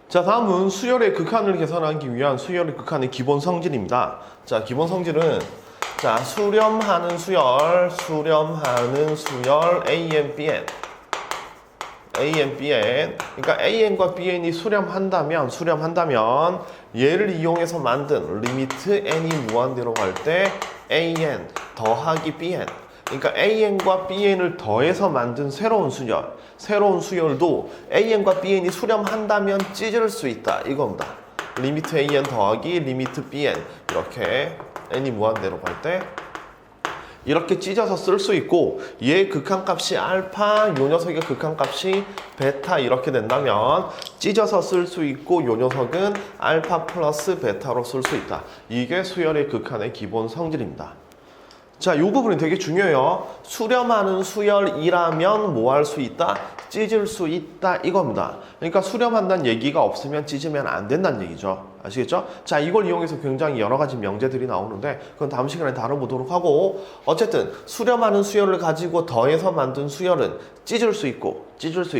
자, 다음은 수열의 극한을 계산하기 위한 수열의 극한의 기본 성질입니다. 자, 기본 성질은 자, 수렴하는 수열 AN, BN. AN, BN. 그러니까 AN과 BN이 수렴한다면 얘를 이용해서 만든 리미트 N이 무한대로 갈 때 AN 더하기 BN. 그러니까 AN과 BN을 더해서 만든 새로운 수열도 AN과 BN이 수렴한다면 찢을 수 있다. 이겁니다. 리미트 AN 더하기 리미트 BN. 이렇게 N이 무한대로 갈 때 이렇게 찢어서 쓸 수 있고, 얘의 극한값이 알파, 요 녀석의 극한값이 베타 이렇게 된다면 찢어서 쓸 수 있고, 요 녀석은 알파 플러스 베타로 쓸 수 있다. 이게 수열의 극한의 기본 성질입니다. 자, 이 부분이 되게 중요해요. 수렴하는 수열이라면 뭐 할 수 있다? 찢을 수 있다 이겁니다. 그러니까 수렴한다는 얘기가 없으면 찢으면 안 된다는 얘기죠. 아시겠죠? 자, 이걸 이용해서 굉장히 여러 가지 명제들이 나오는데 그건 다음 시간에 다뤄보도록 하고, 어쨌든 수렴하는 수열을 가지고 더해서 만든 수열은 찢을 수 있고 찢을 수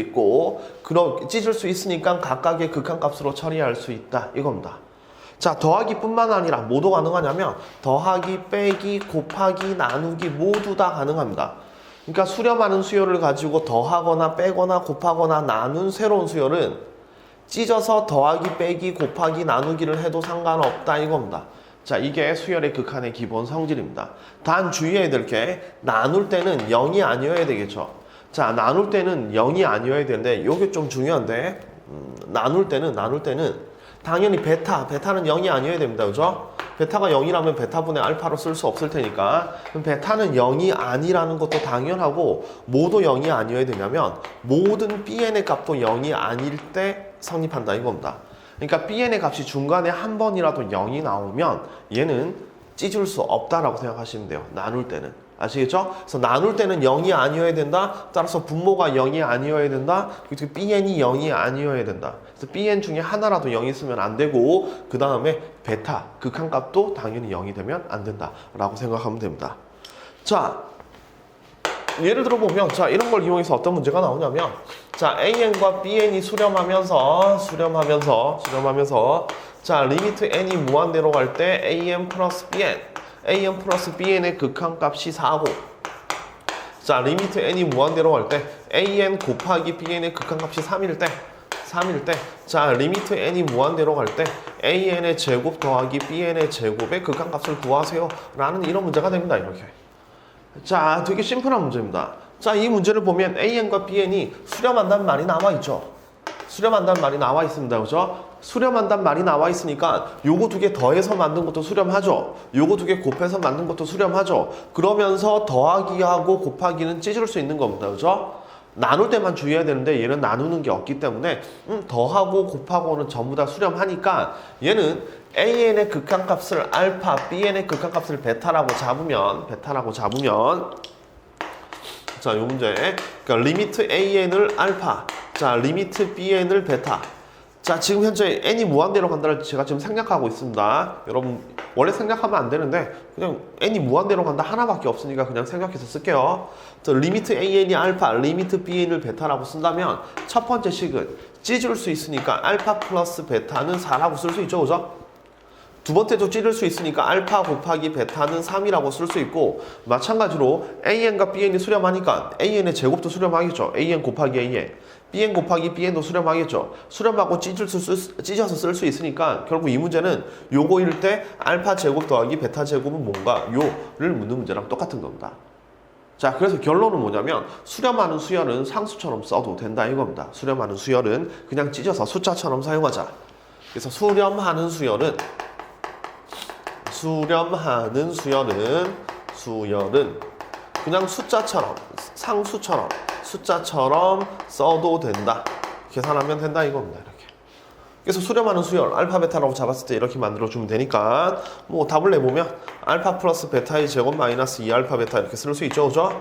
있으니까 각각의 극한값으로 처리할 수 있다 이겁니다. 자, 더하기 뿐만 아니라 뭐도 가능하냐면 더하기, 빼기, 곱하기, 나누기 모두 다 가능합니다. 그러니까 수렴하는 수열을 가지고 더하거나 빼거나 곱하거나 나눈 새로운 수열은 찢어서 더하기, 빼기, 곱하기, 나누기를 해도 상관없다 이겁니다. 자, 이게 수열의 극한의 기본 성질입니다. 단 주의해야 될 게 나눌 때는 0이 아니어야 되겠죠. 자, 나눌 때는 0이 아니어야 되는데 이게 좀 중요한데 나눌 때는 당연히 베타는 0이 아니어야 됩니다. 그죠? 베타가 0이라면 베타분의 알파로 쓸 수 없을 테니까, 그럼 베타는 0이 아니라는 것도 당연하고, 뭐도 0이 아니어야 되냐면 모든 BN의 값도 0이 아닐 때 성립한다 이겁니다. 그러니까 BN의 값이 중간에 한 번이라도 0이 나오면 얘는 찢을 수 없다라고 생각하시면 돼요. 나눌 때는. 아시겠죠? 그래서 나눌 때는 0이 아니어야 된다. 따라서 분모가 0이 아니어야 된다. 그리고 BN이 0이 아니어야 된다. 그래서 BN 중에 하나라도 0이 있으면 안 되고, 그 다음에 베타, 극한값도 당연히 0이 되면 안 된다 라고 생각하면 됩니다. 자, 예를 들어 보면, 자, 이런 걸 이용해서 어떤 문제가 나오냐면, 자, AN과 BN이 수렴하면서 자, 리미트 N이 무한대로 갈 때 AN 플러스 BN의 극한값이 4고, 자, 리미트 N이 무한대로 갈 때 AN 곱하기 BN의 극한값이 3일 때, 자, 리미트 N이 무한대로 갈 때 AN의 제곱 더하기 BN의 제곱의 극한값을 구하세요 라는 이런 문제가 됩니다. 이렇게. 자, 되게 심플한 문제입니다. 자, 이 문제를 보면 AN과 BN이 수렴한다는 말이 나와 있죠. 수렴한다는 말이 나와 있습니다. 그죠? 수렴한다는 말이 나와 있으니까 요거 두 개 더해서 만든 것도 수렴하죠. 요거 두 개 곱해서 만든 것도 수렴하죠. 그러면서 더하기하고 곱하기는 찢을 수 있는 겁니다. 그죠? 나눌 때만 주의해야 되는데 얘는 나누는 게 없기 때문에 더하고 곱하고는 전부 다 수렴하니까 얘는 AN의 극한값을 알파, BN의 극한값을 베타라고 잡으면 자, 요 문제. 그러니까 리미트 AN을 알파, 자, 리미트 BN을 베타. 자, 지금 현재 n이 무한대로 간다를 제가 지금 생략하고 있습니다. 여러분, 원래 생략하면 안 되는데 그냥 n이 무한대로 간다 하나밖에 없으니까 그냥 생략해서 쓸게요. 자, 리미트 AN이 알파, 리미트 BN을 베타라고 쓴다면 첫 번째 식은 찢을 수 있으니까 알파 플러스 베타는 4라고 쓸 수 있죠. 그죠? 두 번째도 찢을 수 있으니까 알파 곱하기 베타는 3이라고 쓸 수 있고, 마찬가지로 AN과 BN이 수렴하니까 AN의 제곱도 수렴하겠죠. AN 곱하기 AN, BN 곱하기 BN도 수렴하겠죠. 수렴하고 찢어서 쓸 수 있으니까 결국 이 문제는 요거일 때 알파 제곱 더하기 베타 제곱은 뭔가 요를 묻는 문제랑 똑같은 겁니다. 자, 그래서 결론은 뭐냐면 수렴하는 수열은 상수처럼 써도 된다 이겁니다. 수렴하는 수열은 그냥 찢어서 숫자처럼 사용하자. 그래서 수렴하는 수열은 그냥 숫자처럼 써도 된다. 계산하면 된다 이겁니다. 이렇게. 그래서 수렴하는 수열 알파 베타라고 잡았을 때 이렇게 만들어주면 되니까 뭐 답을 내보면 알파 플러스 베타의 제곱 마이너스 2알파 베타 이렇게 쓸 수 있죠. 그죠?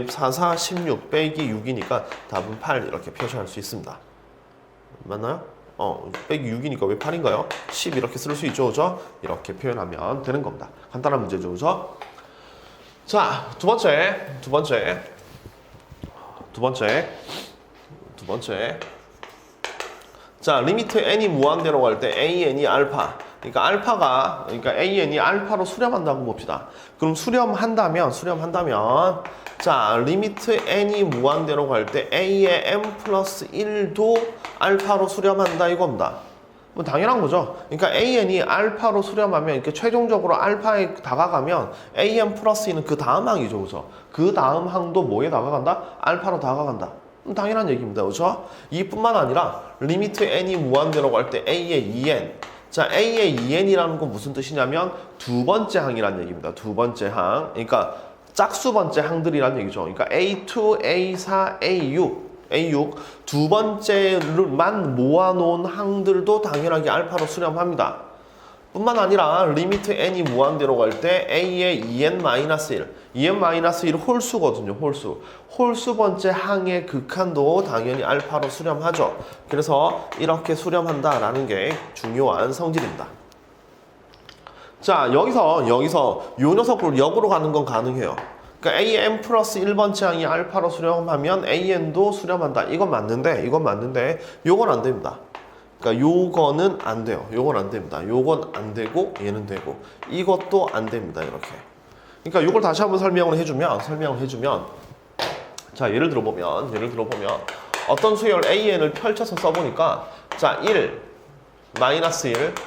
4, 4, 16 빼기 6이니까 답은 8 이렇게 표시할 수 있습니다. 맞나요? 빼기 6이니까 왜 8인가요? 10 이렇게 쓸 수 있죠. 그죠? 이렇게 표현하면 되는 겁니다. 간단한 문제죠. 그죠? 자, 두 번째. 자, 리미트 n이 무한대로 갈 때 an이 알파. 그러니까 an이 알파로 수렴한다고 봅시다. 그럼 수렴한다면 자, 리미트 n이 무한대로 갈 때 a의 n 플러스 1도 알파로 수렴한다 이겁니다. 뭐 당연한 거죠. 그러니까 an이 알파로 수렴하면 이렇게 최종적으로 알파에 다가가면 an 플러스 2는 그 다음 항이죠, 그죠? 그 다음 항도 뭐에 다가간다? 알파로 다가간다. 당연한 얘기입니다, 그죠? 이뿐만 아니라 리미트 n이 무한대로 갈 때 a의 2n. 자, a의 2n이라는 건 무슨 뜻이냐면 두 번째 항이라는 얘기입니다. 두 번째 항. 그러니까 짝수 번째 항들이라는 얘기죠. 그러니까 A2, A4, A6 두 번째만 모아놓은 항들도 당연하게 알파로 수렴합니다. 뿐만 아니라 리미트 n이 무한대로 갈 때 a의 2n-1 2n-1 홀수거든요. 홀수 번째 항의 극한도 당연히 알파로 수렴하죠. 그래서 이렇게 수렴한다라는 게 중요한 성질입니다. 자, 여기서 요 녀석으로 역으로 가는 건 가능해요. 그러니까 an 플러스 1번째 항이 알파로 수렴하면 an도 수렴한다. 이건 맞는데 요건 안 됩니다. 그러니까 요거는 안 돼요. 요건 안 됩니다. 요건 안 되고 얘는 되고 이것도 안 됩니다. 이렇게. 그러니까 요걸 다시 한번 설명을 해주면 자, 예를 들어보면 어떤 수열 an을 펼쳐서 써보니까 자, 1 마이너스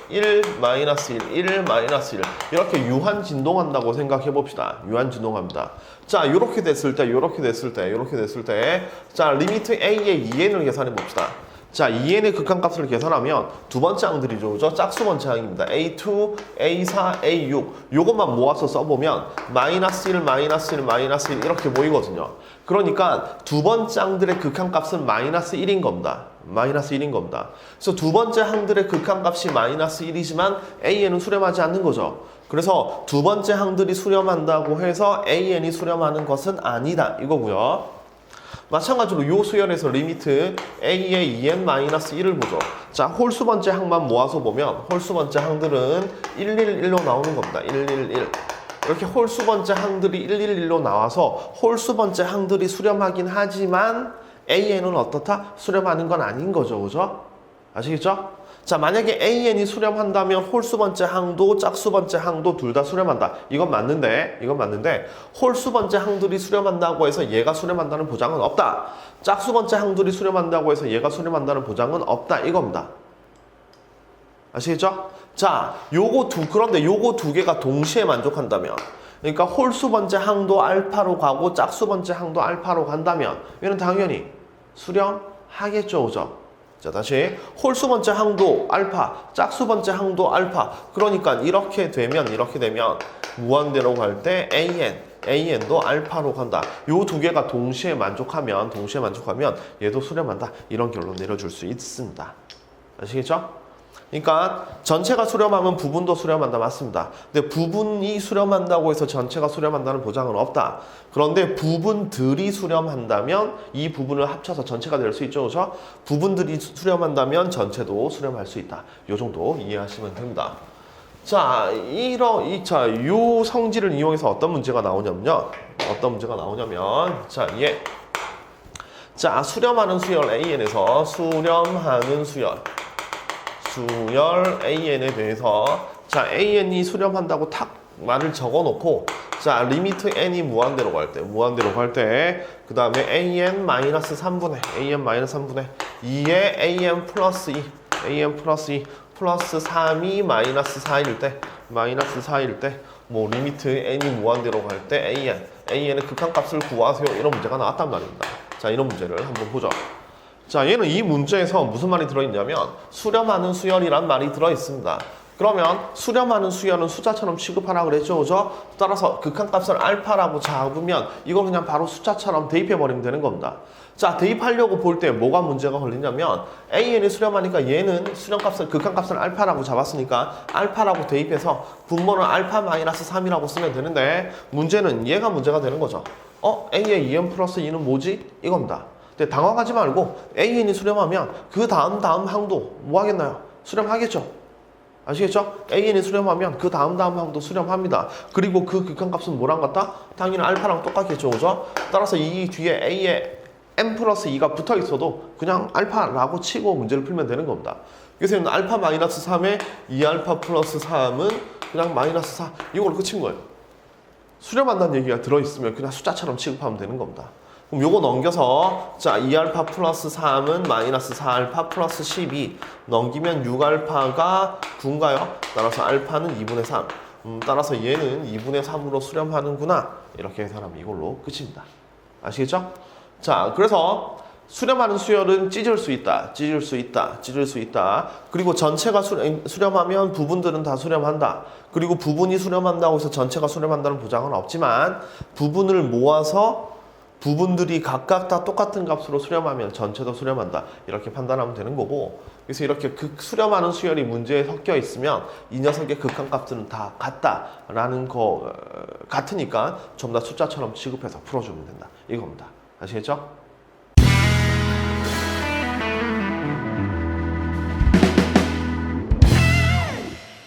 1 마이너스 1 마이너스 1 이렇게 유한 진동한다고 생각해 봅시다. 유한 진동합니다. 자, 요렇게 됐을 때 자, 리미트 a의 2n을 계산해 봅시다. 자, 2n의 극한값을 계산하면 두 번째 항들이죠. 그죠? 짝수 번째 항입니다. A2, A4, A6 요것만 모아서 써보면 마이너스 1, 마이너스 1, 마이너스 1 이렇게 보이거든요. 그러니까 두 번째 항들의 극한값은 마이너스 1인 겁니다. 그래서 두 번째 항들의 극한값이 마이너스 1이지만 AN은 수렴하지 않는 거죠. 그래서 두 번째 항들이 수렴한다고 해서 AN이 수렴하는 것은 아니다 이거고요. 마찬가지로 요 수열에서 리미트 a의 2n-1을 보죠. 자, 홀수 번째 항만 모아서 보면 홀수 번째 항들은 111로 나오는 겁니다. 111 이렇게 홀수 번째 항들이 111로 나와서 홀수 번째 항들이 수렴하긴 하지만 an은 어떻다? 수렴하는 건 아닌 거죠. 그죠? 아시겠죠? 자, 만약에 an이 수렴한다면 홀수 번째 항도 짝수 번째 항도 둘 다 수렴한다. 이건 맞는데 홀수 번째 항들이 수렴한다고 해서 얘가 수렴한다는 보장은 없다. 짝수 번째 항들이 수렴한다고 해서 얘가 수렴한다는 보장은 없다. 이겁니다. 아시겠죠? 자, 그런데 요거 두 개가 동시에 만족한다면 그러니까 홀수 번째 항도 알파로 가고 짝수 번째 항도 알파로 간다면 얘는 당연히 수렴하겠죠. 그죠? 자, 다시 홀수 번째 항도 알파, 짝수 번째 항도 알파. 그러니까 이렇게 되면 무한대로 갈 때 an도 알파로 간다. 요 두 개가 동시에 만족하면 얘도 수렴한다. 이런 결론 내려줄 수 있습니다. 아시겠죠? 그러니까 전체가 수렴하면 부분도 수렴한다. 맞습니다. 근데 부분이 수렴한다고 해서 전체가 수렴한다는 보장은 없다. 그런데 부분들이 수렴한다면 이 부분을 합쳐서 전체가 될 수 있죠. 그렇죠? 부분들이 수렴한다면 전체도 수렴할 수 있다. 요 정도 이해하시면 됩니다. 자, 요 성질을 이용해서 어떤 문제가 나오냐면요. 자, 수렴하는 수열 an에서 수렴하는 수열 an에 대해서 자, an이 수렴한다고 탁 말을 적어놓고 자, 리미트 n이 무한대로 갈 때 그 다음에 an-3분의 2에 an 플러스 2 플러스 3이 마이너스 4일 때 뭐 리미트 n이 무한대로 갈 때 an의 극한값을 구하세요. 이런 문제가 나왔단 말입니다. 자, 이런 문제를 한번 보죠. 자, 얘는 이 문제에서 무슨 말이 들어있냐면 수렴하는 수열이란 말이 들어있습니다. 그러면 수렴하는 수열은 숫자처럼 취급하라 그랬죠. 그죠? 따라서 극한값을 알파라고 잡으면 이걸 그냥 바로 숫자처럼 대입해버리면 되는 겁니다. 자, 대입하려고 볼 때 뭐가 문제가 걸리냐면 an이 수렴하니까 얘는 극한값을 알파라고 잡았으니까 알파라고 대입해서 분모는 알파 마이너스 3이라고 쓰면 되는데 문제는 얘가 문제가 되는 거죠. a의 2n 플러스 2는 뭐지? 이겁니다. 근데 당황하지 말고 an이 수렴하면 그 다음 항도 뭐 하겠나요? 수렴하겠죠? 아시겠죠? an이 수렴하면 그 다음 항도 수렴합니다. 그리고 그 극한값은 뭐랑 같다? 당연히 알파랑 똑같겠죠. 그죠? 따라서 이 뒤에 a의 n 플러스 2가 붙어 있어도 그냥 알파라고 치고 문제를 풀면 되는 겁니다. 그래서 알파 마이너스 3에 2알파 플러스 3은 그냥 마이너스 4 이걸로 끝인 거예요. 수렴한다는 얘기가 들어있으면 그냥 숫자처럼 취급하면 되는 겁니다. 그럼 요거 넘겨서 자 2알파 플러스 3은 마이너스 4알파 플러스 12 넘기면 6알파가 9인가요? 따라서 알파는 2분의 3 따라서 얘는 2분의 3으로 수렴하는구나 이렇게 해석하면 이걸로 끝입니다. 아시겠죠? 자 그래서 수렴하는 수열은 찢을 수 있다, 찢을 수 있다, 찢을 수 있다. 그리고 전체가 수렴하면 부분들은 다 수렴한다. 그리고 부분이 수렴한다고 해서 전체가 수렴한다는 보장은 없지만 부분을 모아서 부분들이 각각 다 똑같은 값으로 수렴하면 전체도 수렴한다. 이렇게 판단하면 되는 거고 그래서 이렇게 수렴하는 수열이 문제에 섞여 있으면 이 녀석의 극한값들은 다 같다라는 거 같으니까 전부 다 숫자처럼 취급해서 풀어주면 된다. 이겁니다. 아시겠죠?